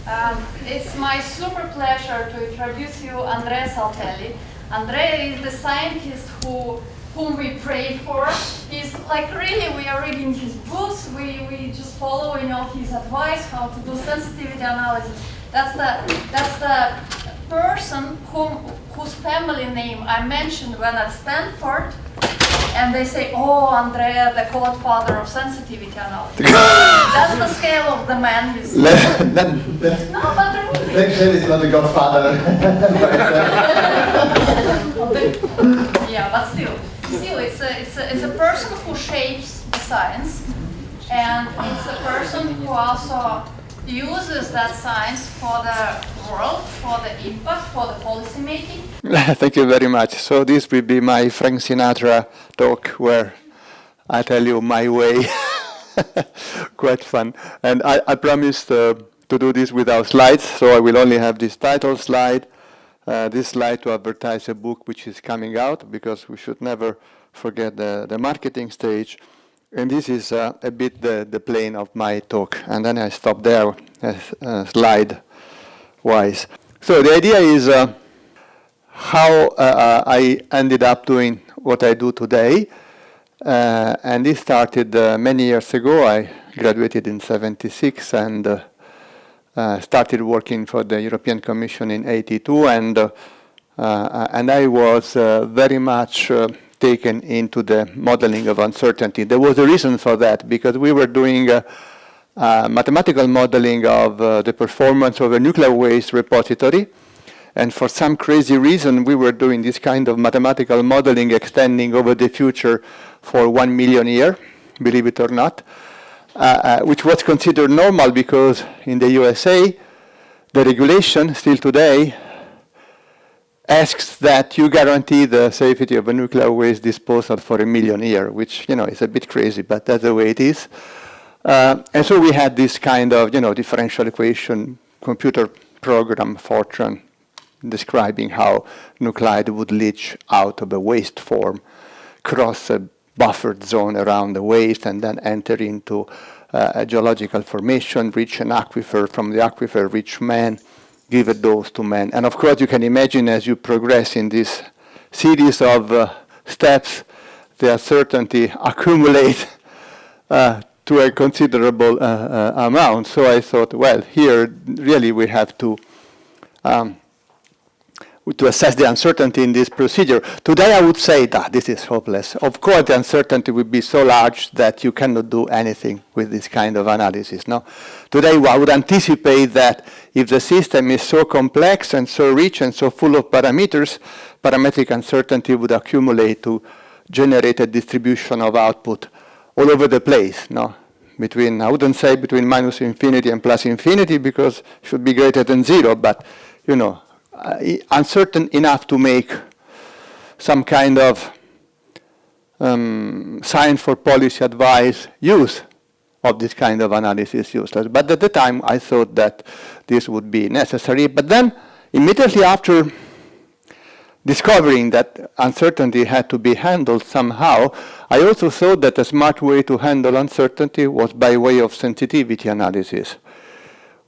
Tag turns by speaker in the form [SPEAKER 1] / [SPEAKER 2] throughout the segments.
[SPEAKER 1] It's my super pleasure to introduce you Andrea Saltelli. Andrea is the scientist whom we pray for. He's like really, we are reading his books, we just follow his advice how to do sensitivity analysis. That's the person whose family name I mentioned when at Stanford, and they say, oh, Andrea, the godfather of sensitivity analysis. That's the scale of the man. No, but
[SPEAKER 2] let's say it's not the godfather.
[SPEAKER 1] Yeah, but still, it's a person who shapes the science, and it's a person who also uses that science for the world, for the impact, for the policy making.
[SPEAKER 3] Thank you very much. So this will be my Frank Sinatra talk where I tell you my way. Quite fun. And I promised to do this without slides, so I will only have this title slide, this slide to advertise a book which is coming out, because we should never forget the marketing stage. And this is a bit the plane of my talk. And then I stop there slide-wise. So the idea is how I ended up doing what I do today. And this started many years ago. I graduated in '76 and started working for the European Commission in '82. And I was very much taken into the modeling of uncertainty. There was a reason for that, because we were doing mathematical modeling of the performance of a nuclear waste repository, and for some crazy reason we were doing this kind of mathematical modeling extending over the future for 1 million years, believe it or not, which was considered normal because in the USA the regulation still today asks that you guarantee the safety of a nuclear waste disposal for 1 million years, which is a bit crazy, but that's the way it is. And so we had this kind of differential equation computer program, Fortran, describing how nuclide would leach out of a waste form, cross a buffered zone around the waste, and then enter into a geological formation, reach an aquifer, from the aquifer reach man, give a dose to man. And of course you can imagine as you progress in this series of steps, the uncertainty accumulate to a considerable amount. So I thought, well, here really we have to assess the uncertainty in this procedure. Today I would say that this is hopeless. Of course the uncertainty would be so large that you cannot do anything with this kind of analysis. No? Today I would anticipate that if the system is so complex and so rich and so full of parameters, parametric uncertainty would accumulate to generate a distribution of output all over the place. No? I wouldn't say between minus infinity and plus infinity, because it should be greater than 0, but uncertain enough to make some kind of science for policy advice use of this kind of analysis useless. But at the time I thought that this would be necessary. But then immediately after discovering that uncertainty had to be handled somehow, I also thought that a smart way to handle uncertainty was by way of sensitivity analysis.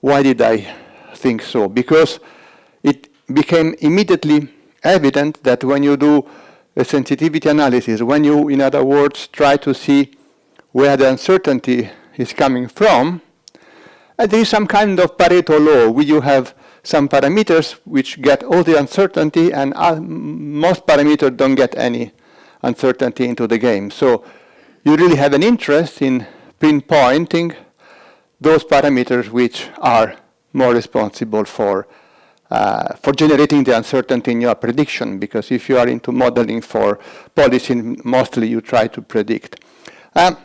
[SPEAKER 3] Why did I think so? Because it became immediately evident that when you do a sensitivity analysis, when you, in other words, try to see where the uncertainty is coming from, there is some kind of Pareto law where you have some parameters which get all the uncertainty, and most parameters don't get any uncertainty into the game. So you really have an interest in pinpointing those parameters which are more responsible for generating the uncertainty in your prediction, because if you are into modeling for policy, mostly you try to predict. And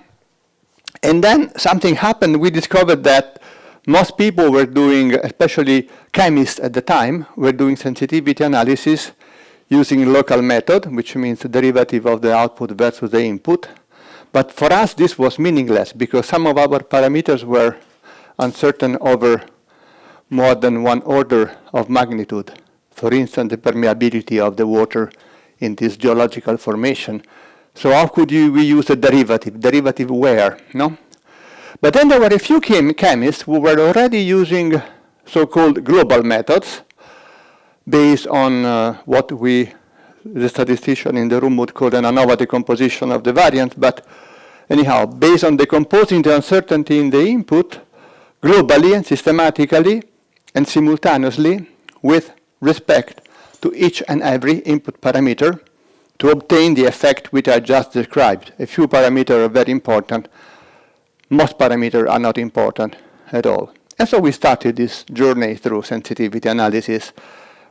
[SPEAKER 3] then something happened. We discovered that most people were doing, especially chemists at the time, were doing sensitivity analysis using local method, which means the derivative of the output versus the input. But for us, this was meaningless because some of our parameters were uncertain over more than one order of magnitude. For instance, the permeability of the water in this geological formation. So how could we use a derivative? Derivative where? No? But then there were a few chemists who were already using so-called global methods based on what the statistician in the room would call an ANOVA decomposition of the variance, but anyhow, based on decomposing the uncertainty in the input globally and systematically and simultaneously with respect to each and every input parameter to obtain the effect which I just described. A few parameters are very important. Most parameters are not important at all. And so we started this journey through sensitivity analysis.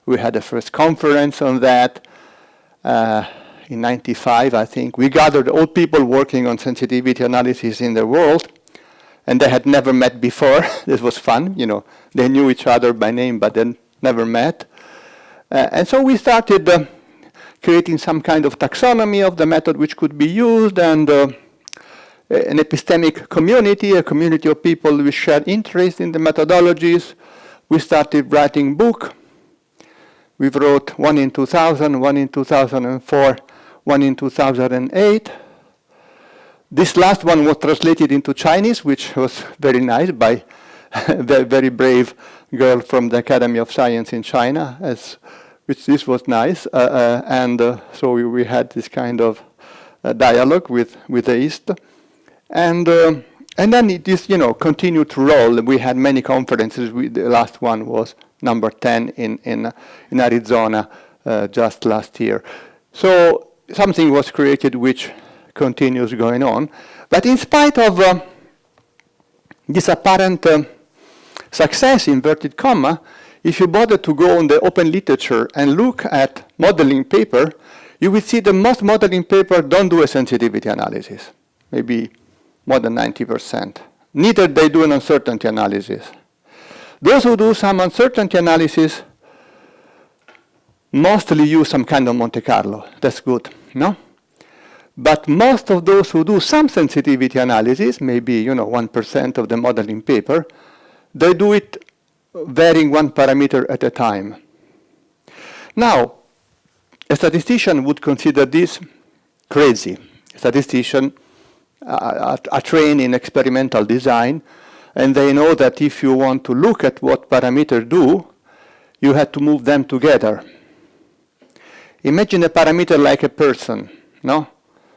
[SPEAKER 3] We had the first conference on that in '95, I think. We gathered all people working on sensitivity analysis in the world, and they had never met before. This was fun, you know. They knew each other by name, but then never met. And so we started creating some kind of taxonomy of the method which could be used, and an epistemic community, a community of people with shared interest in the methodologies. We started writing book. We wrote one in 2000, one in 2004, one in 2008. This last one was translated into Chinese, which was very nice by a very brave girl from the Academy of Science in China, which this was nice. So we had this kind of dialogue with the East. And then it is, continued to roll. We had many conferences. The last one was number 10 in Arizona just last year. So something was created which continues going on. But in spite of this apparent success, inverted comma, if you bother to go on the open literature and look at modeling paper, you will see that most modeling paper don't do a sensitivity analysis, maybe more than 90%. Neither they do an uncertainty analysis. Those who do some uncertainty analysis mostly use some kind of Monte Carlo. That's good, no? But most of those who do some sensitivity analysis, maybe 1% of the modeling paper, they do it varying one parameter at a time. Now, a statistician would consider this crazy. A statistician are trained in experimental design, and they know that if you want to look at what parameters do, you have to move them together. Imagine a parameter like a person, no?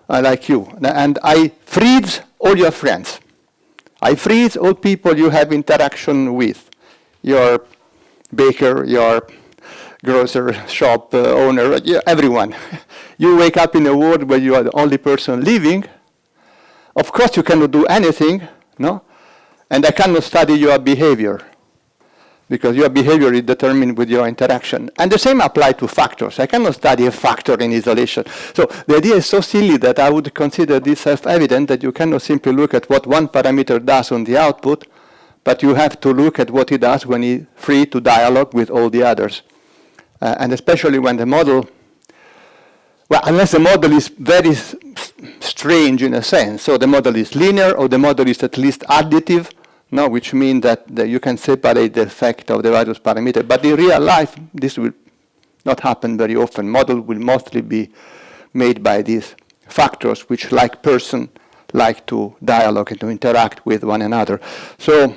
[SPEAKER 3] Like you, and I freeze all your friends. I freeze all people you have interaction with. Your baker, your grocery shop owner, everyone. You wake up in a world where you are the only person living. Of course, you cannot do anything, no? And I cannot study your behavior, because your behavior is determined with your interaction. And the same applies to factors. I cannot study a factor in isolation. So the idea is so silly that I would consider this self-evident, that you cannot simply look at what one parameter does on the output, but you have to look at what he does when he's free to dialogue with all the others. And especially when the model, well, unless the model is very strange in a sense, so the model is linear or the model is at least additive, no, which means that you can separate the effect of the various parameters. But in real life, this will not happen very often. Model will mostly be made by these factors which, like person, like to dialogue and to interact with one another. So,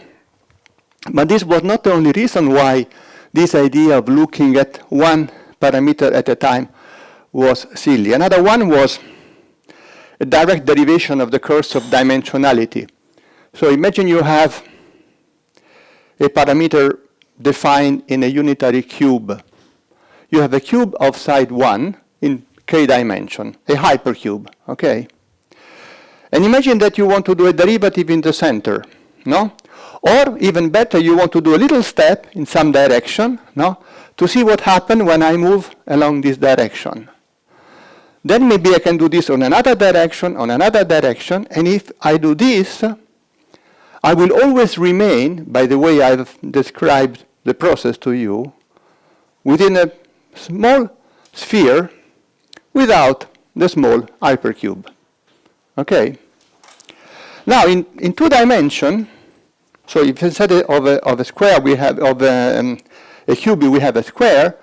[SPEAKER 3] but this was not the only reason why this idea of looking at one parameter at a time was silly. Another one was a direct derivation of the curse of dimensionality. So imagine you have a parameter defined in a unitary cube. You have a cube of side 1 in k dimension, a hypercube, okay? And imagine that you want to do a derivative in the center, no? Or even better, you want to do a little step in some direction, no? To see what happens when I move along this direction. Then maybe I can do this on another direction, and if I do this, I will always remain, by the way I've described the process to you, within a small sphere without the small hypercube. Okay? Now, in 2 dimensions, so if instead of a square we have, of a cube we have a square,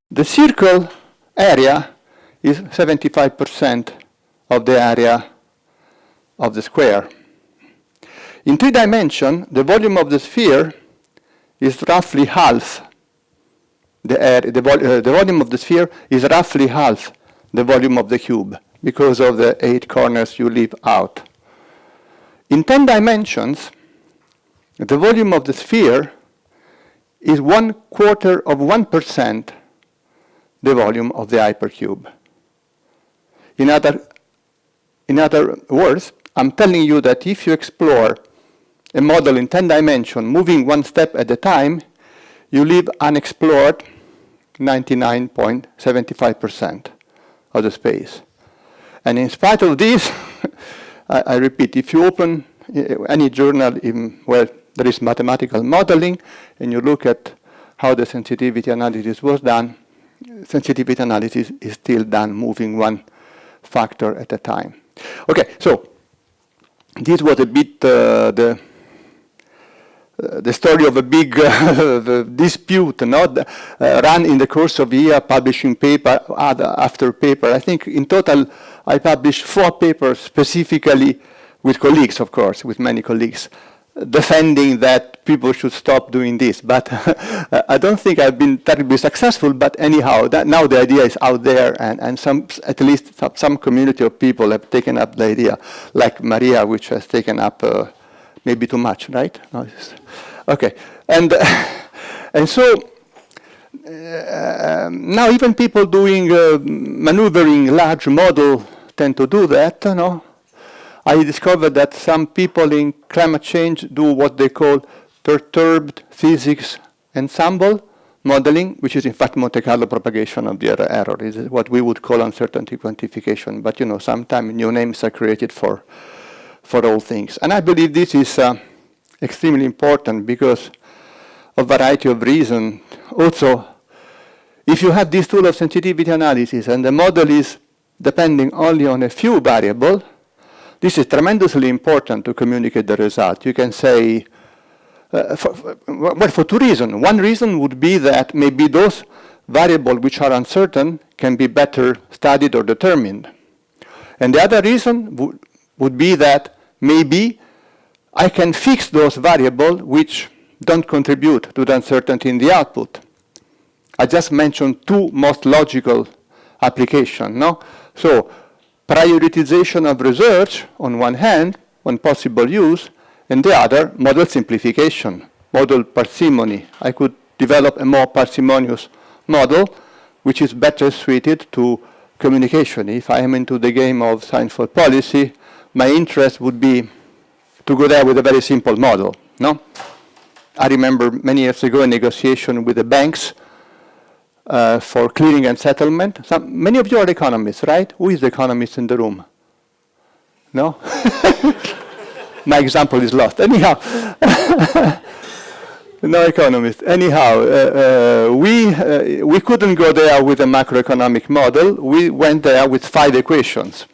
[SPEAKER 3] the circle area is 75% of the area of the square. In 3 dimensions, the volume of the sphere is roughly half the volume of the sphere is roughly half the volume of the cube because of the 8 corners you leave out. In 10 dimensions, the volume of the sphere is 1/4% the volume of the hypercube. In other words, I'm telling you that if you explore a model in 10 dimensions, moving one step at a time, you leave unexplored 99.75% of the space. And in spite of this, I repeat, if you open any journal where there is mathematical modeling and you look at how the sensitivity analysis was done, sensitivity analysis is still done moving one factor at a time. Okay, so this was a bit the story of a big dispute, run in the course of the year, publishing paper after paper. I think in total I published 4 papers specifically with colleagues, of course, with many colleagues, defending that people should stop doing this. But I don't think I've been terribly successful, but anyhow, now the idea is out there, and at least some community of people have taken up the idea, like Maria, which has taken up maybe too much, right? No, okay, and so now even people doing maneuvering large model tend to do that. I discovered that some people in climate change do what they call perturbed physics ensemble modeling, which is in fact Monte Carlo propagation of the error. Is what we would call uncertainty quantification. But sometimes new names are created for all things. And I believe this is extremely important because of a variety of reasons. Also, if you have this tool of sensitivity analysis and the model is depending only on a few variables, this is tremendously important to communicate the result. You can say, for 2 reasons. One reason would be that maybe those variables which are uncertain can be better studied or determined. And the other reason would be that maybe I can fix those variables which don't contribute to the uncertainty in the output. I just mentioned 2 most logical applications. So prioritization of research on one hand, one possible use, and the other, model simplification, model parsimony. I could develop a more parsimonious model which is better suited to communication. If I am into the game of science for policy, my interest would be to go there with a very simple model. I remember many years ago a negotiation with the banks for clearing and settlement. Many of you are economists, right? Who is the economist in the room? No? My example is lost. Anyhow, no economist. Anyhow, we couldn't go there with a macroeconomic model. We went there with 5 equations.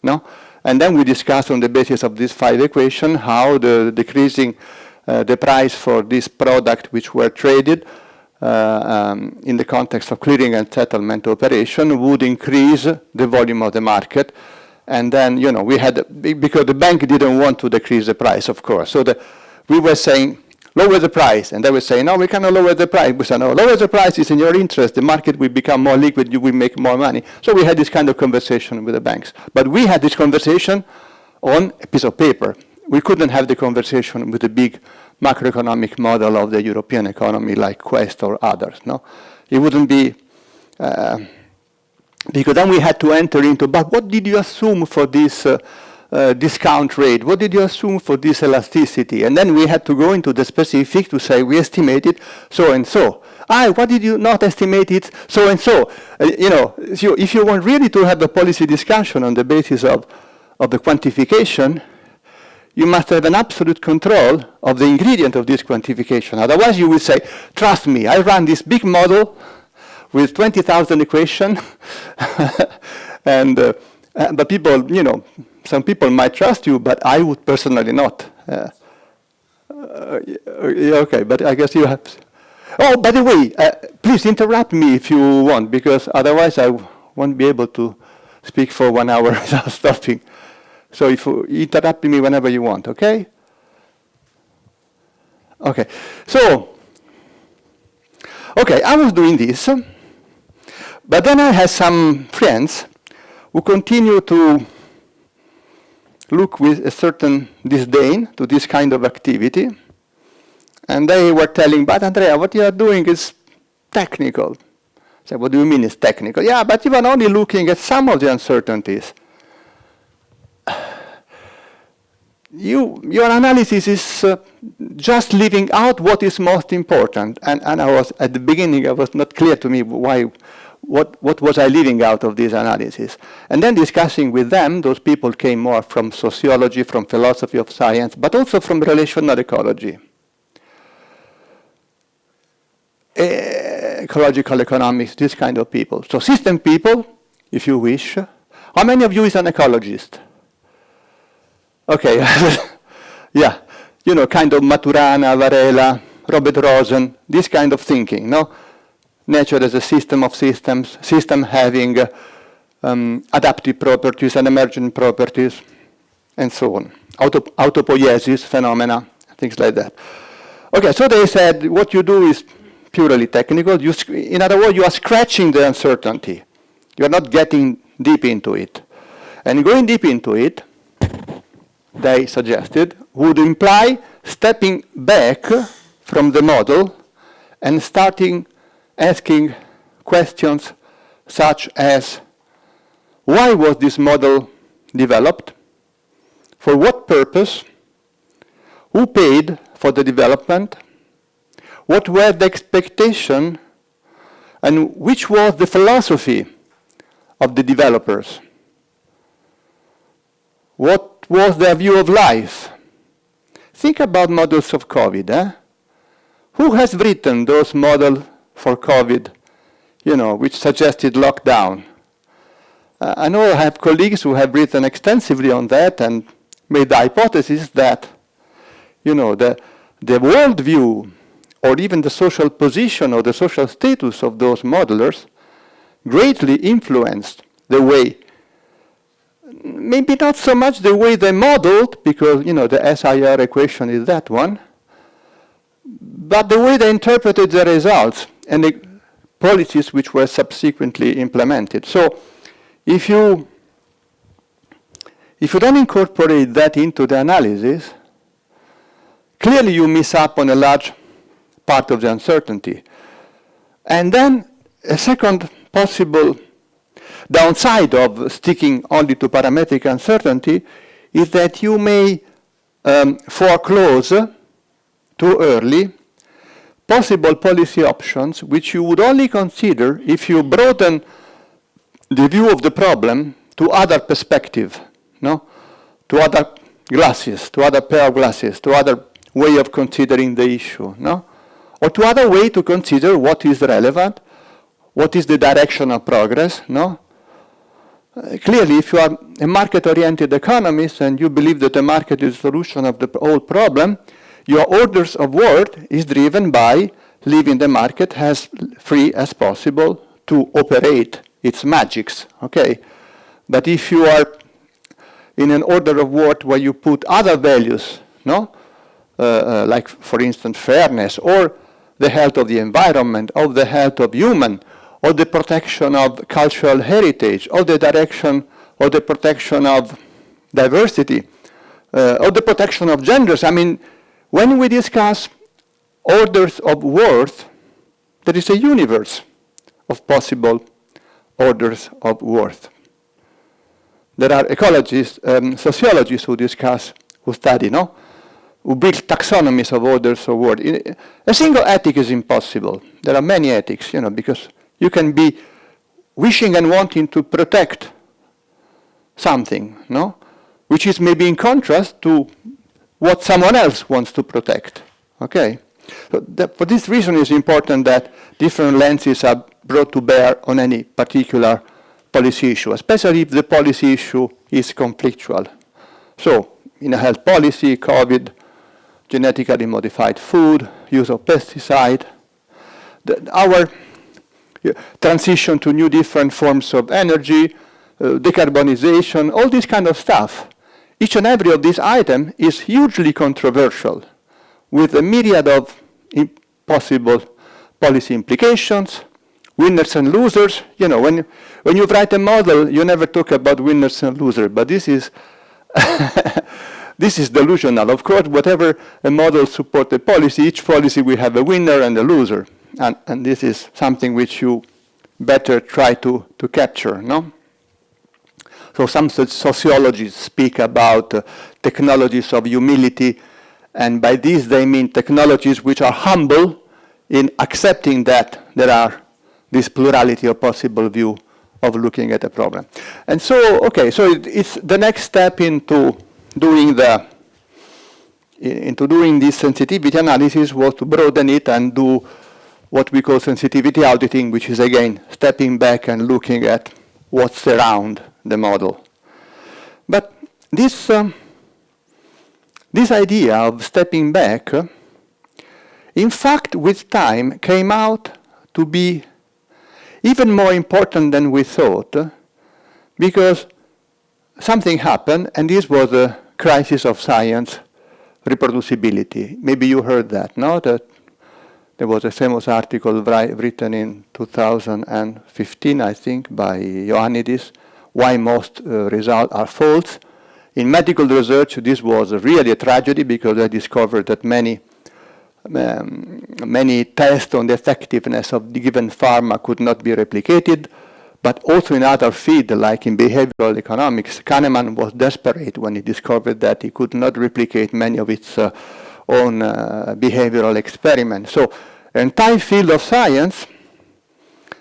[SPEAKER 3] And then we discussed on the basis of these 5 equations how the decreasing the price for this product which were traded in the context of clearing and settlement operation would increase the volume of the market. And then, we had, because the bank didn't want to decrease the price, of course. So we were saying, lower the price. And they were saying, no, we cannot lower the price. We said, no, lower the price is in your interest. The market will become more liquid. You will make more money. So we had this kind of conversation with the banks. But we had this conversation on a piece of paper. We couldn't have the conversation with the big macroeconomic model of the European economy like Quest or others. It wouldn't be, because then we had to enter into, but what did you assume for this discount rate? What did you assume for this elasticity? And then we had to go into the specific to say we estimated so and so. What did you not estimate it so and so? If you want really to have a policy discussion on the basis of the quantification, you must have an absolute control of the ingredient of this quantification. Otherwise, you will say, trust me, I ran this big model with 20,000 equations, but people, some people might trust you, but I would personally not. Okay, but I guess you have. Oh, by the way, please interrupt me if you want, because otherwise I won't be able to speak for 1 hour without stopping. So if you interrupt me whenever you want, okay? Okay, so Okay, I was doing this, but then I had some friends who continue to look with a certain disdain to this kind of activity. And they were telling, but Andrea, what you are doing is technical. I said, what do you mean it's technical? Yeah, but you are only looking at some of the uncertainties. Your analysis is just leaving out what is most important. And I was, at the beginning, it was not clear to me what was I leaving out of this analysis. And then discussing with them, those people came more from sociology, from philosophy of science, but also from relational ecology. Ecological economics, this kind of people. So system people, if you wish. How many of you is an ecologist? Okay, yeah, you know, kind of Maturana, Varela, Robert Rosen, this kind of thinking, no? Nature as a system of systems, system having adaptive properties and emergent properties, and so on. Autopoiesis phenomena, things like that. Okay, so they said what you do is purely technical. In other words, you are scratching the uncertainty. You are not getting deep into it. And going deep into it, they suggested, would imply stepping back from the model and starting asking questions such as, why was this model developed? For what purpose? Who paid for the development? What were the expectations? And which was the philosophy of the developers? What was their view of life? Think about models of COVID. Who has written those models for COVID, you know, which suggested lockdown? I know I have colleagues who have written extensively on that and made the hypothesis that, you know, the worldview or even the social position or the social status of those modelers greatly influenced the way, maybe not so much the way they modeled, because, you know, the SIR equation is that one, but the way they interpreted the results and the policies which were subsequently implemented. So if you don't incorporate that into the analysis, clearly you miss up on a large part of the uncertainty. And then a second possible downside of sticking only to parametric uncertainty is that you may foreclose too early possible policy options which you would only consider if you broaden the view of the problem to other perspective, no? To other glasses, to other pair of glasses, to other way of considering the issue, no? Or to other way to consider what is relevant, what is the direction of progress, no? Clearly, if you are a market-oriented economist and you believe that the market is the solution of the whole problem, your orders of worth is driven by leaving the market as free as possible to operate its magics, okay? But if you are in an order of worth where you put other values, no? Like, for instance, fairness, or the health of the environment, or the health of human, or the protection of cultural heritage, or the direction, or the protection of diversity, or the protection of genders. I mean, when we discuss orders of worth, there is a universe of possible orders of worth. There are ecologists, sociologists who study, no? Who build taxonomies of orders of worth. A single ethic is impossible. There are many ethics, you know, because you can be wishing and wanting to protect something, no? Which is maybe in contrast to what someone else wants to protect, okay? So for this reason it's important that different lenses are brought to bear on any particular policy issue, especially if the policy issue is conflictual. So, in a health policy, COVID, genetically modified food, use of pesticide, our transition to new different forms of energy, decarbonization, all this kind of stuff. Each and every of these items is hugely controversial, with a myriad of possible policy implications, winners and losers. You know, when you write a model, you never talk about winners and losers, but this is this is delusional. Of course, whatever a model supports a policy, each policy will have a winner and a loser. And this is something which you better try to capture, no? So some sociologists speak about technologies of humility, and by this they mean technologies which are humble in accepting that there are this plurality of possible view of looking at a problem. And so, okay, so it's the next step into doing this sensitivity analysis was to broaden it and do what we call sensitivity auditing, which is again stepping back and looking at what's around the model. But this idea of stepping back, in fact, with time came out to be even more important than we thought, because something happened, and this was a crisis of science reproducibility. Maybe you heard that, no? That there was a famous article written in 2015, I think, by Ioannidis, why most results are false. In medical research, this was really a tragedy because I discovered that many tests on the effectiveness of the given pharma could not be replicated, but also in other fields, like in behavioral economics, Kahneman was desperate when he discovered that he could not replicate many of its own behavioral experiments. So an entire field of science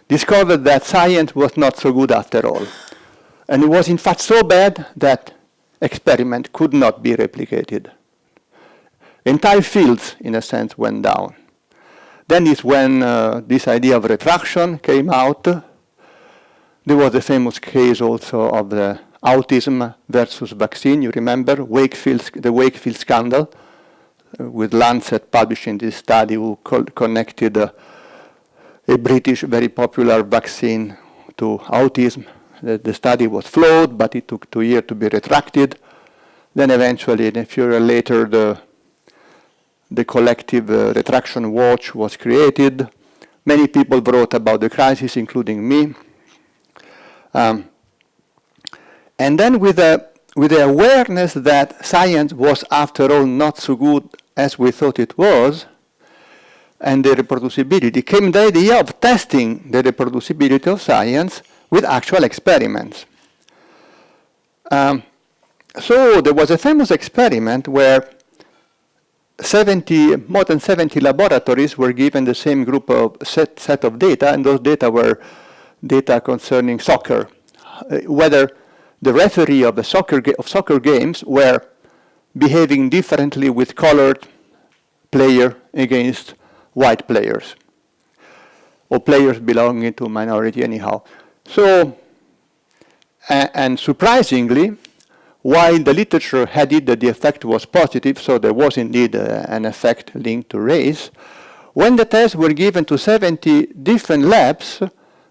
[SPEAKER 3] discovered that science was not so good after all. And it was in fact so bad that experiment could not be replicated. Entire fields, in a sense, went down. Then is when this idea of retraction came out. There was a famous case also of the autism versus vaccine. You remember the Wakefield scandal, with Lancet publishing this study who connected a British very popular vaccine to autism. The study was flawed, but it took 2 years to be retracted. Then eventually, a few years later, the collective retraction watch was created. Many people wrote about the crisis, including me. And then with the awareness that science was, after all, not so good as we thought it was, and the reproducibility, came the idea of testing the reproducibility of science with actual experiments. So there was a famous experiment where more than 70 laboratories were given the same group of set of data, and those data were data concerning soccer, whether the referee of soccer games were behaving differently with colored player against white players, or players belonging to minority anyhow. So, and surprisingly, while the literature had it that the effect was positive, so there was indeed an effect linked to race, when the tests were given to 70 different labs,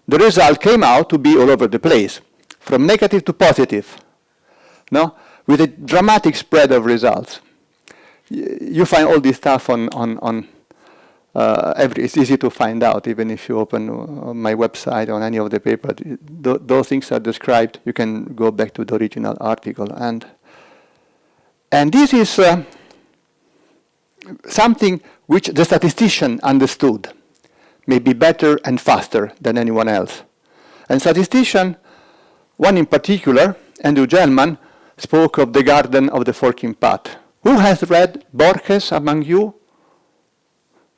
[SPEAKER 3] the result came out to be all over the place, from negative to positive, no? With a dramatic spread of results. You find all this stuff it's easy to find out, even if you open my website on any of the papers. Those things are described. You can go back to the original article. And this is something which the statistician understood, maybe better and faster than anyone else. And statistician, one in particular, Andrew Gellman, spoke of the garden of the forking path. Who has read Borges among you?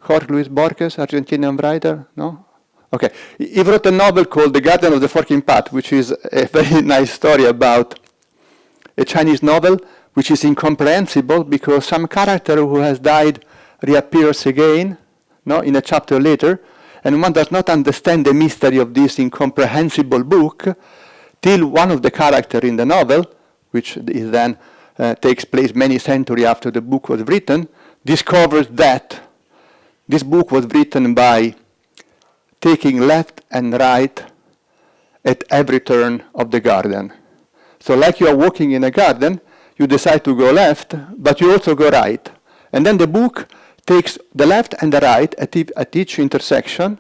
[SPEAKER 3] Jorge Luis Borges, Argentinian writer? No? Okay. He wrote a novel called The Garden of the Forking Path, which is a very nice story about a Chinese novel which is incomprehensible because some character who has died reappears again, no, in a chapter later, and one does not understand the mystery of this incomprehensible book till one of the characters in the novel, which is then takes place many centuries after the book was written, discovers that this book was written by taking left and right at every turn of the garden. So like you are walking in a garden, you decide to go left, but you also go right. And then the book takes the left and the right at each intersection,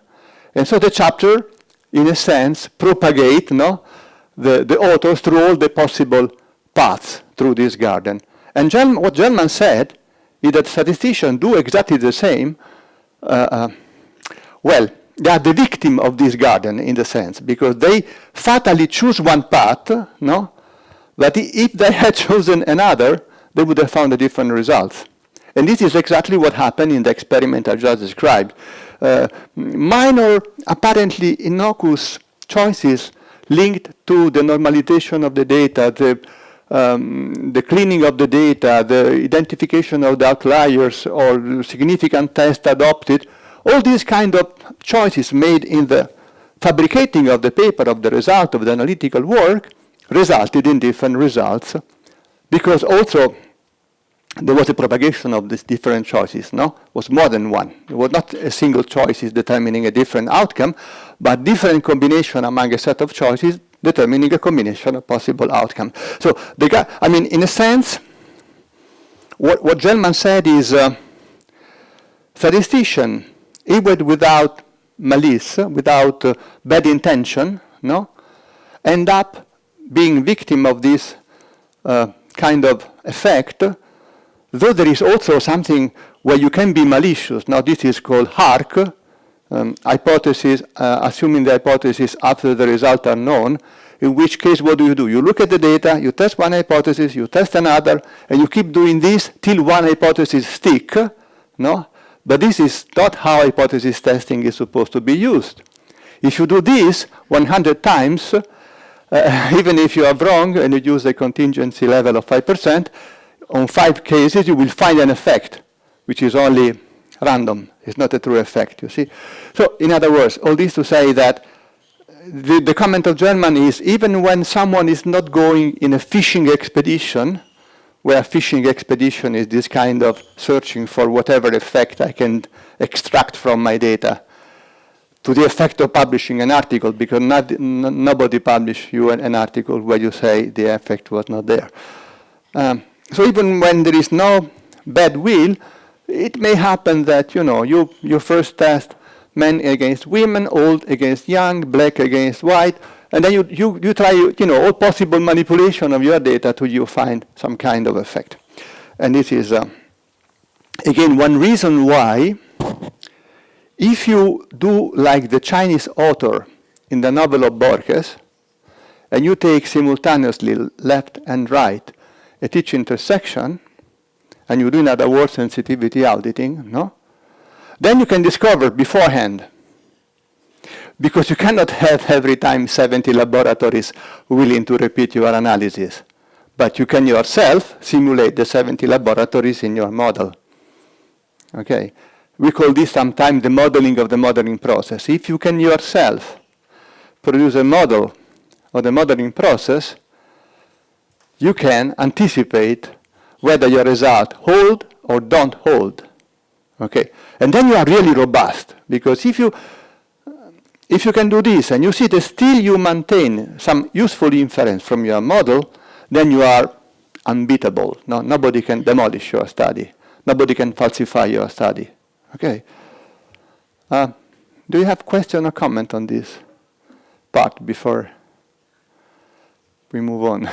[SPEAKER 3] and so the chapter, in a sense, propagate the authors through all the possible paths through this garden. And what Gell-Mann said is that statisticians do exactly the same. Well, they are the victim of this garden in the sense, because they fatally choose one path, but if they had chosen another, they would have found a different results. And this is exactly what happened in the experiment I just described. Minor, apparently innocuous choices linked to the normalization of the data, the cleaning of the data, the identification of the outliers or significant test adopted, all these kind of choices made in the fabricating of the paper, of the result of the analytical work, resulted in different results, because also there was a propagation of these different choices, It was more than one. It was not a single choice is determining a different outcome, but different combination among a set of choices determining a combination of possible outcome. So, in a sense, what Gell-Mann said is statistician, even without malice, without bad intention, end up being victim of this kind of effect, though there is also something where you can be malicious. Now this is called HARC, hypothesis, assuming the hypothesis after the results are known, in which case what do? You look at the data, you test one hypothesis, you test another, and you keep doing this till one hypothesis stick, But this is not how hypothesis testing is supposed to be used. If you do this 100 times, even if you are wrong and you use a contingency level of 5%, on 5 cases you will find an effect, which is only random. It's not a true effect, you see. So, in other words, all this to say that the comment of Gell-Mann is, even when someone is not going in a fishing expedition, where fishing expedition is this kind of searching for whatever effect I can extract from my data, to the effect of publishing an article, because nobody published you an article where you say the effect was not there. So even when there is no bad will, it may happen that you first test men against women, old against young, black against white, and then you try all possible manipulation of your data till you find some kind of effect. And this is again one reason why, if you do like the Chinese author in the novel of Borges, and you take simultaneously left and right at each intersection, and you do, in other words, sensitivity auditing, then you can discover beforehand, because you cannot have every time 70 laboratories willing to repeat your analysis, but you can yourself simulate the 70 laboratories in your model. Okay, we call this sometimes the modeling of the modeling process. If you can yourself produce a model of the modeling process, you can anticipate whether your result hold or don't hold. Okay, and then you are really robust, because if you can do this and you see that still you maintain some useful inference from your model, then you are unbeatable. Nobody can demolish your study. Nobody can falsify your study. Okay. Do you have question or comment on this part before we move on?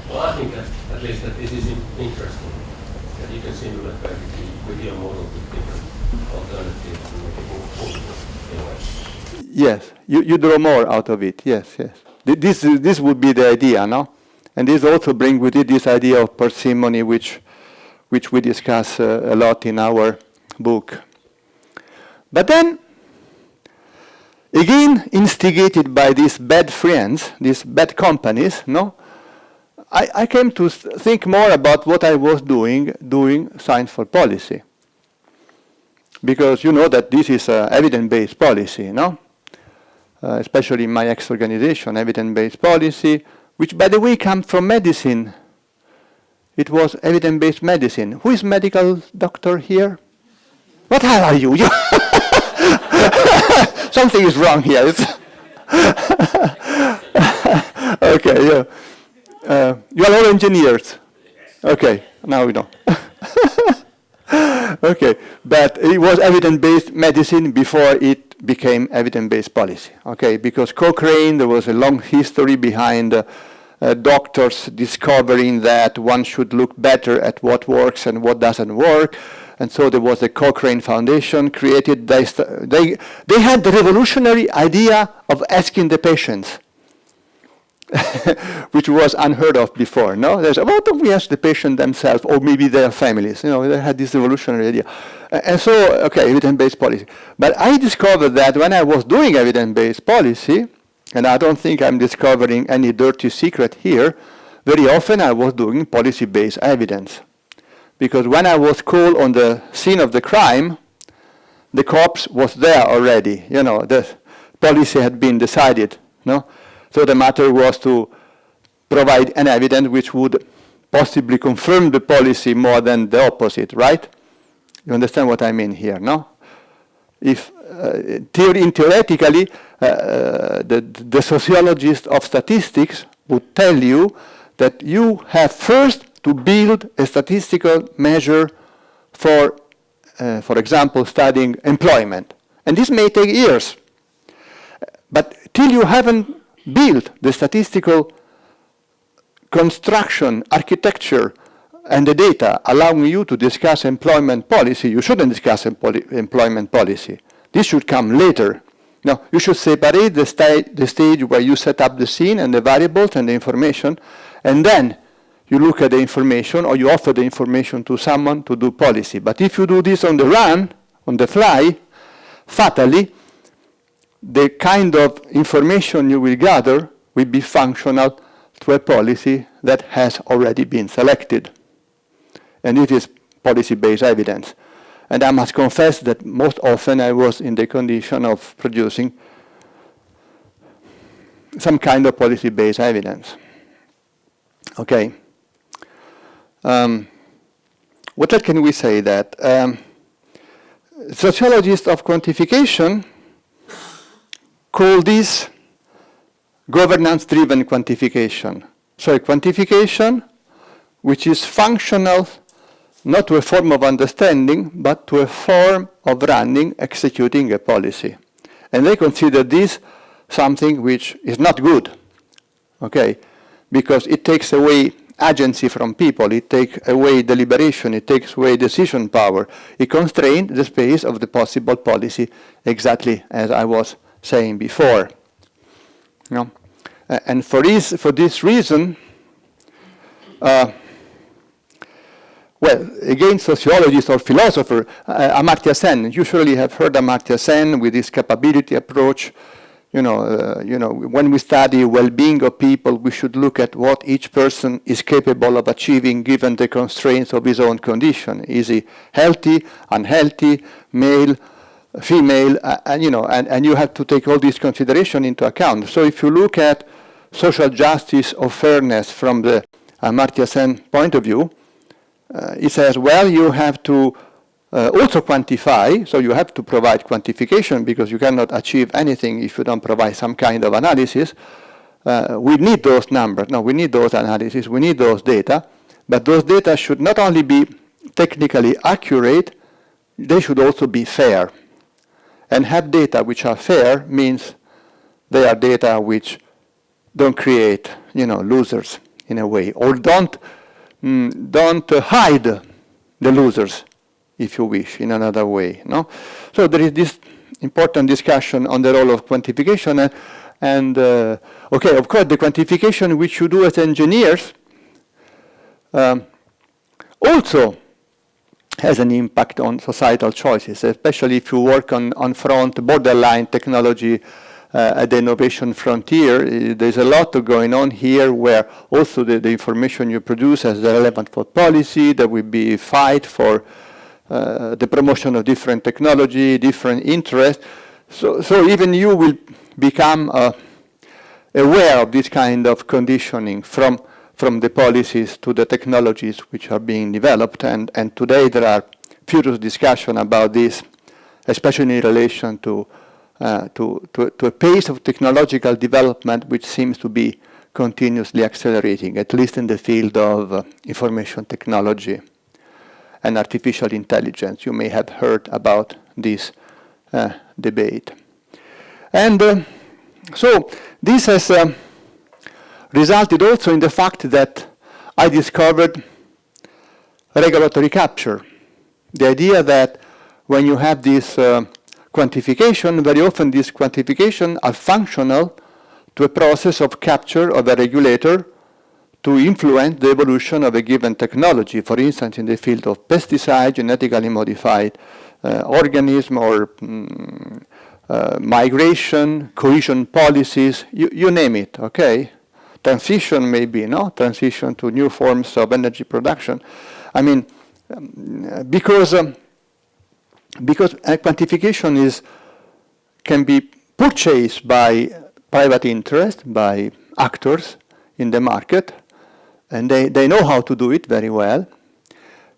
[SPEAKER 4] Well, I think that at least that this is interesting, that you can simulate perfectly with your model with different alternatives and make it more possible in a way.
[SPEAKER 3] Yes, you draw more out of it. Yes. This would be the idea, no? And this also brings with it this idea of parsimony, which we discuss a lot in our book. But then, again, instigated by these bad friends, these bad companies, I came to think more about what I was doing science for policy. Because you know that this is evidence-based policy, especially in my ex-organization, evidence-based policy, which, by the way, comes from medicine. It was evidence-based medicine. Who is medical doctor here? What hell are you? Something is wrong here. Okay, yeah. You are all engineers. Okay, now we know. Okay, but it was evidence-based medicine before it became evidence-based policy. Okay, because Cochrane, there was a long history behind doctors discovering that one should look better at what works and what doesn't work. And so there was the Cochrane Foundation created. They had the revolutionary idea of asking the patients, which was unheard of before. No, there's why don't we ask the patient themselves, or maybe their families? You know, they had this revolutionary idea. And so, okay, evidence-based policy. But I discovered that when I was doing evidence-based policy, and I don't think I'm discovering any dirty secret here, very often I was doing policy-based evidence. Because when I was called on the scene of the crime, the corpse was there already. You know, the policy had been decided. No? So the matter was to provide an evidence which would possibly confirm the policy more than the opposite, right? You understand what I mean here, no? If theoretically, the sociologist of statistics would tell you that you have first to build a statistical measure for example, studying employment. And this may take years. But till you haven't built the statistical construction, architecture, and the data allowing you to discuss employment policy, you shouldn't discuss employment policy. This should come later. Now, you should separate the stage where you set up the scene and the variables and the information, and then you look at the information, or you offer the information to someone to do policy. But if you do this on the run, on the fly, fatally, the kind of information you will gather will be functional to a policy that has already been selected. And it is policy-based evidence. And I must confess that most often I was in the condition of producing some kind of policy-based evidence. Okay. What else can we say? That sociologists of quantification call this governance-driven quantification. So a quantification which is functional not to a form of understanding, but to a form of running, executing a policy. And they consider this something which is not good, okay? Because it takes away agency from people, it takes away deliberation, it takes away decision power. It constrains the space of the possible policy, exactly as I was saying before. No? And for this reason, well, again, sociologists or philosophers, Amartya Sen, you surely have heard Amartya Sen with his capability approach. You know, when we study well-being of people, we should look at what each person is capable of achieving given the constraints of his own condition. Is he healthy, unhealthy, male, female, and you have to take all these considerations into account. So if you look at social justice or fairness from the Amartya Sen point of view, he says, well, you have to also quantify, so you have to provide quantification because you cannot achieve anything if you don't provide some kind of analysis. We need those numbers, no, we need those analysis, we need those data, but those data should not only be technically accurate, they should also be fair. And have data which are fair means they are data which don't create, losers in a way, or don't hide the losers, if you wish, in another way. No? So there is this important discussion on the role of quantification, and okay, of course, the quantification which you do as engineers also has an impact on societal choices, especially if you work on borderline technology at the innovation frontier. There's a lot going on here where also the information you produce is relevant for policy. There will be a fight for the promotion of different technology, different interests. So even you will become aware of this kind of conditioning from the policies to the technologies which are being developed. And today there are furious discussion about this, especially in relation to a pace of technological development which seems to be continuously accelerating, at least in the field of information technology and artificial intelligence. You may have heard about this debate. And so this has resulted also in the fact that I discovered regulatory capture. The idea that when you have this quantification, very often these quantifications are functional to a process of capture of a regulator to influence the evolution of a given technology. For instance, in the field of pesticides, genetically modified organism, or migration, cohesion policies, you name it, okay? Transition maybe, no? Transition to new forms of energy production. I mean, because quantification can be purchased by private interest, by actors in the market, and they know how to do it very well,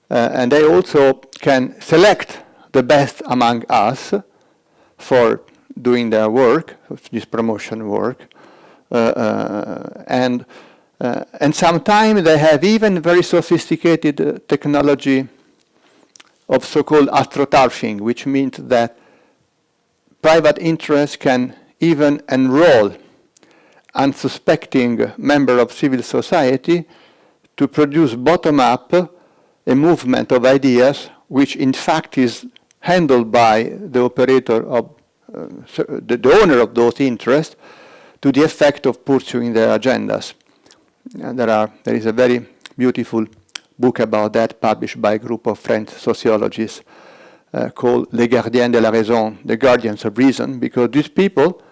[SPEAKER 3] and they also can select the best among us for doing their work, this promotion work, and sometimes they have even very sophisticated technology of so-called astroturfing, which means that private interests can even enroll unsuspecting member of civil society to produce bottom-up a movement of ideas, which in fact is handled by the operator of the owner of those interests, to the effect of pursuing their agendas. And there is a very beautiful book about that, published by a group of French sociologists, called Les Gardiens de la Raison, the Guardians of Reason, because these people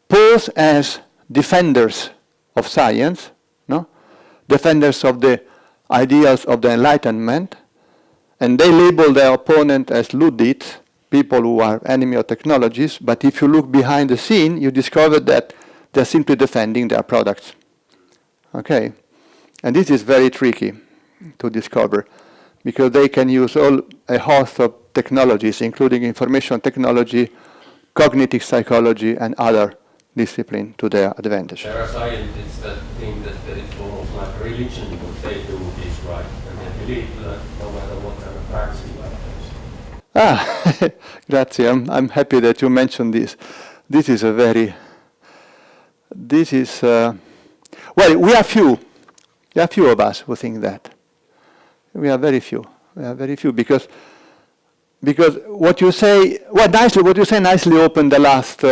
[SPEAKER 3] pose as defenders of science, no? Defenders of the ideals of the Enlightenment, and they label their opponent as Luddites, people who are enemy of technologies, but if you look behind the scene, you discover that they're simply defending their products. Okay? And this is very tricky to discover, because they can use a host of technologies, including information technology, cognitive psychology, and other disciplines to their advantage.
[SPEAKER 4] There are scientists that think that it's almost like religion, what they do is right, and they believe that no matter what kind of facts you have.
[SPEAKER 3] Grazie. I'm happy that you mentioned this. Well, we are few. There are few of us who think that. We are very few. Because what you say nicely opened the last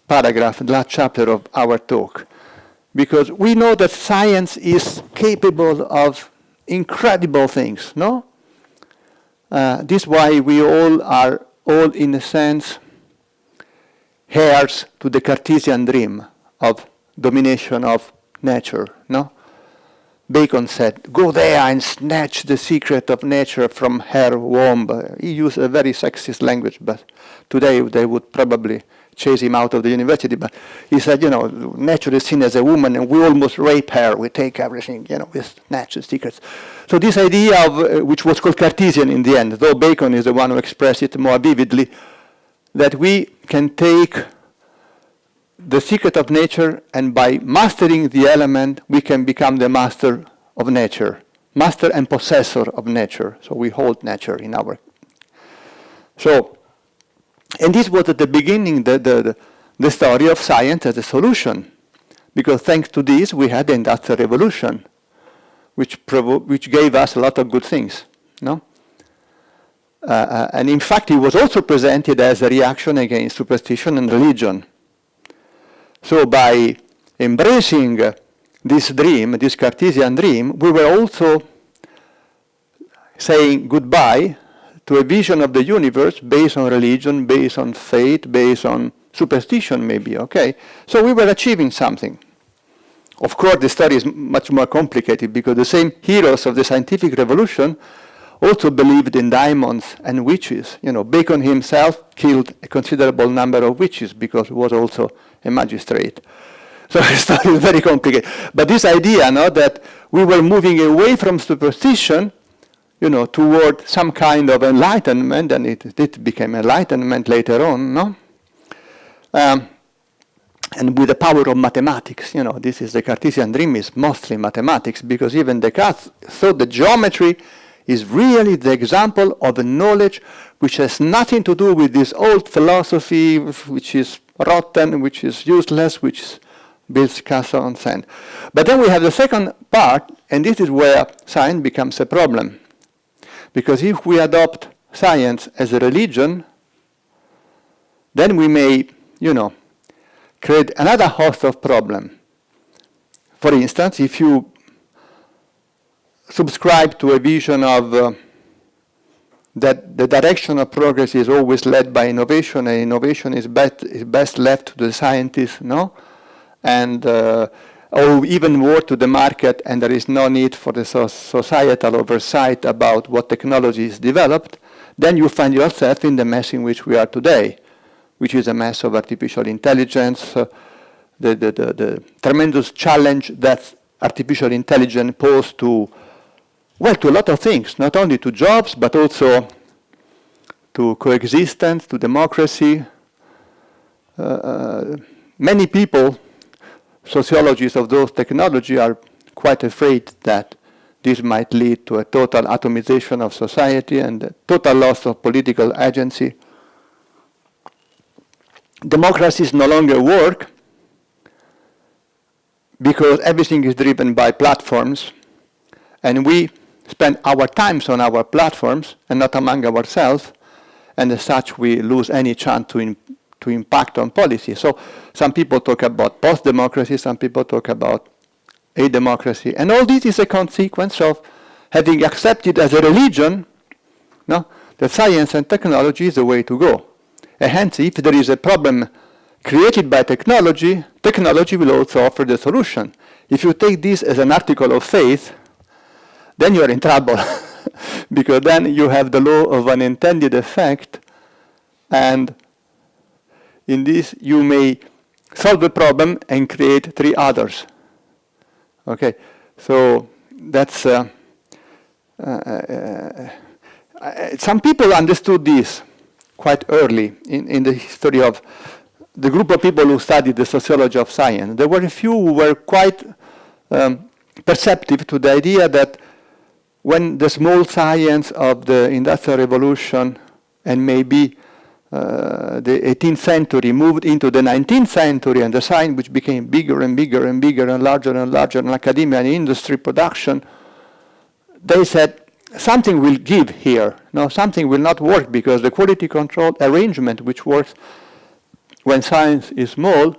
[SPEAKER 3] paragraph, the last chapter of our talk. Because we know that science is capable of incredible things, no? This is why we all are, in a sense, heirs to the Cartesian dream of domination of nature, no? Bacon said, go there and snatch the secret of nature from her womb. He used a very sexist language, but today they would probably chase him out of the university. But he said, nature is seen as a woman, and we almost rape her. We take everything, we snatch the secrets. So this idea of, which was called Cartesian in the end, though Bacon is the one who expressed it more vividly, that we can take the secret of nature, and by mastering the element, we can become the master of nature, master and possessor of nature. So we hold nature in our. So, and this was at the beginning the story of science as a solution, because thanks to this we had the Industrial Revolution, which gave us a lot of good things, no? And in fact, it was also presented as a reaction against superstition and religion. So by embracing this dream, this Cartesian dream, we were also saying goodbye to a vision of the universe based on religion, based on faith, based on superstition maybe, okay? So we were achieving something. Of course, the story is much more complicated, because the same heroes of the scientific revolution also believed in demons and witches. Bacon himself killed a considerable number of witches because he was also a magistrate. So the story is very complicated. But this idea, that we were moving away from superstition, toward some kind of enlightenment, and it became enlightenment later on, no? and with the power of mathematics. You know, this is the Cartesian dream is mostly mathematics, because even Descartes thought that geometry is really the example of a knowledge which has nothing to do with this old philosophy, which is rotten, which is useless, which builds castle on sand. But then we have the second part, and this is where science becomes a problem. Because if we adopt science as a religion, then we may, you know, create another host of problems. For instance, if you subscribe to a vision of that the direction of progress is always led by innovation, and innovation is best left to the scientists, no? And or even more to the market, and there is no need for the societal oversight about what technology is developed, then you find yourself in the mess in which we are today, which is a mess of artificial intelligence, the tremendous challenge that artificial intelligence poses to, well, to a lot of things, not only to jobs, but also to coexistence, to democracy. Many people, sociologists of those technologies, are quite afraid that this might lead to a total atomization of society and a total loss of political agency. Democracies no longer work because everything is driven by platforms, and we spend our times on our platforms and not among ourselves, and as such we lose any chance to impact on policy. So some people talk about post-democracy, some people talk about a democracy, and all this is a consequence of having accepted as a religion, no, that science and technology is the way to go. And hence, if there is a problem created by technology, technology will also offer the solution. If you take this as an article of faith, then you are in trouble, because then you have the law of unintended effect, and in this you may solve the problem and create three others. Okay, so that's some people understood this quite early in the history of the group of people who studied the sociology of science. There were a few who were quite perceptive to the idea that when the small science of the Industrial Revolution and maybe the 18th century moved into the 19th century, and the science which became bigger and bigger and bigger and larger in academia and industry production, they said something will give here. No, something will not work, because the quality control arrangement which works when science is small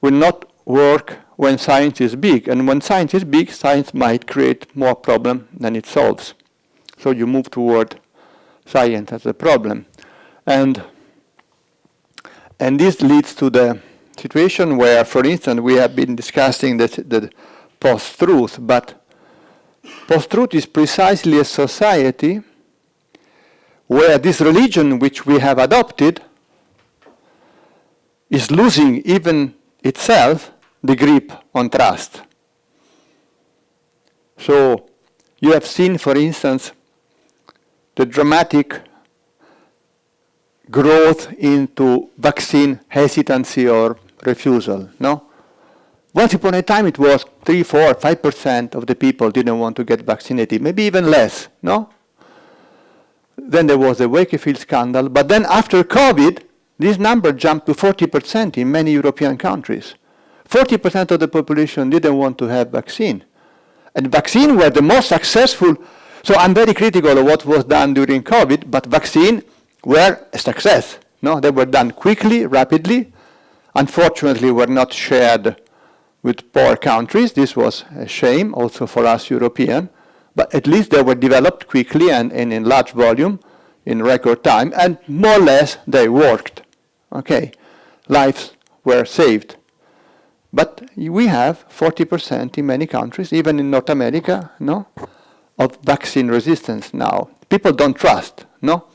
[SPEAKER 3] will not work when science is big. And when science is big, science might create more problem than it solves. So you move toward science as a problem. And this leads to the situation where, for instance, we have been discussing the post-truth, but post-truth is precisely a society where this religion which we have adopted is losing even itself the grip on trust. So you have seen, for instance, the dramatic growth into vaccine hesitancy or refusal, no? Once upon a time it was 3, 4, 5% of the people didn't want to get vaccinated, maybe even less, no? Then there was the Wakefield scandal, but then after COVID, this number jumped to 40% in many European countries. 40% of the population didn't want to have vaccine. And vaccine were the most successful, so I'm very critical of what was done during COVID, but vaccine were a success. No, they were done quickly, rapidly. Unfortunately, were not shared with poor countries. This was a shame also for us Europeans. But at least they were developed quickly and in large volume in record time, and more or less they worked. Okay, lives were saved. But we have 40% in many countries, even in North America, no, of vaccine resistance now. People don't trust, no?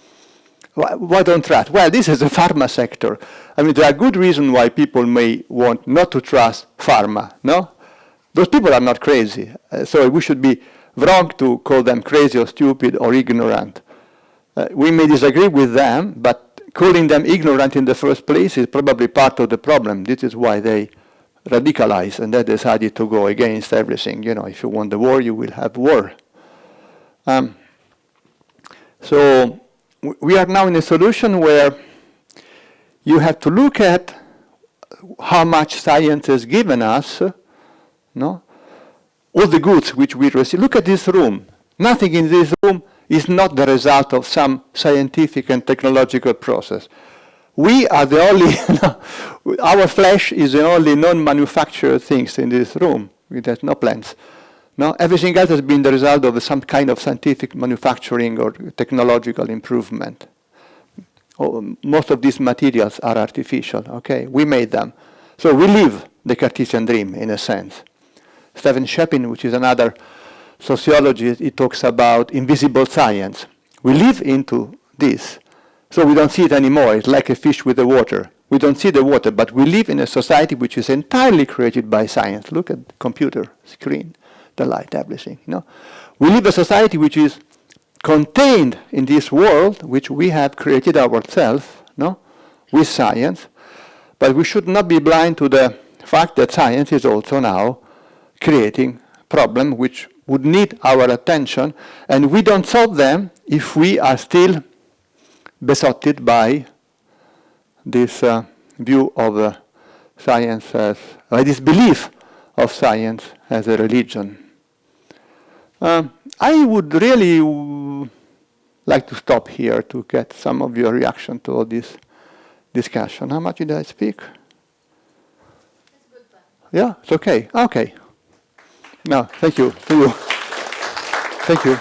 [SPEAKER 3] Why don't trust? Well, this is the pharma sector. I mean, there are good reasons why people may want not to trust pharma, no? Those people are not crazy. So we should be wrong to call them crazy or stupid or ignorant. We may disagree with them, but calling them ignorant in the first place is probably part of the problem. This is why they radicalize and they decided to go against everything. You know, if you want the war, you will have war. So we are now in a solution where you have to look at how much science has given us, no? All the goods which we receive. Look at this room. Nothing in this room is not the result of some scientific and technological process. We are the only, our flesh is the only non-manufactured things in this room. There's no plants. No, everything else has been the result of some kind of scientific manufacturing or technological improvement. Most of these materials are artificial, okay? We made them. So we live the Cartesian dream, in a sense. Stephen Shepin, which is another sociologist, he talks about invisible science. We live into this, so we don't see it anymore. It's like a fish with the water. We don't see the water, but we live in a society which is entirely created by science. Look at the computer screen, the light, everything. You know, we live a society which is contained in this world which we have created ourselves, no, with science. But we should not be blind to the fact that science is also now creating problems which would need our attention, and we don't solve them if we are still besotted by this view of science as, this belief of science as a religion. I would really like to stop here to get some of your reaction to all this discussion. How much did I speak?
[SPEAKER 1] It's a good time.
[SPEAKER 3] Yeah, it's okay. Okay. No, thank you. To you. Thank you.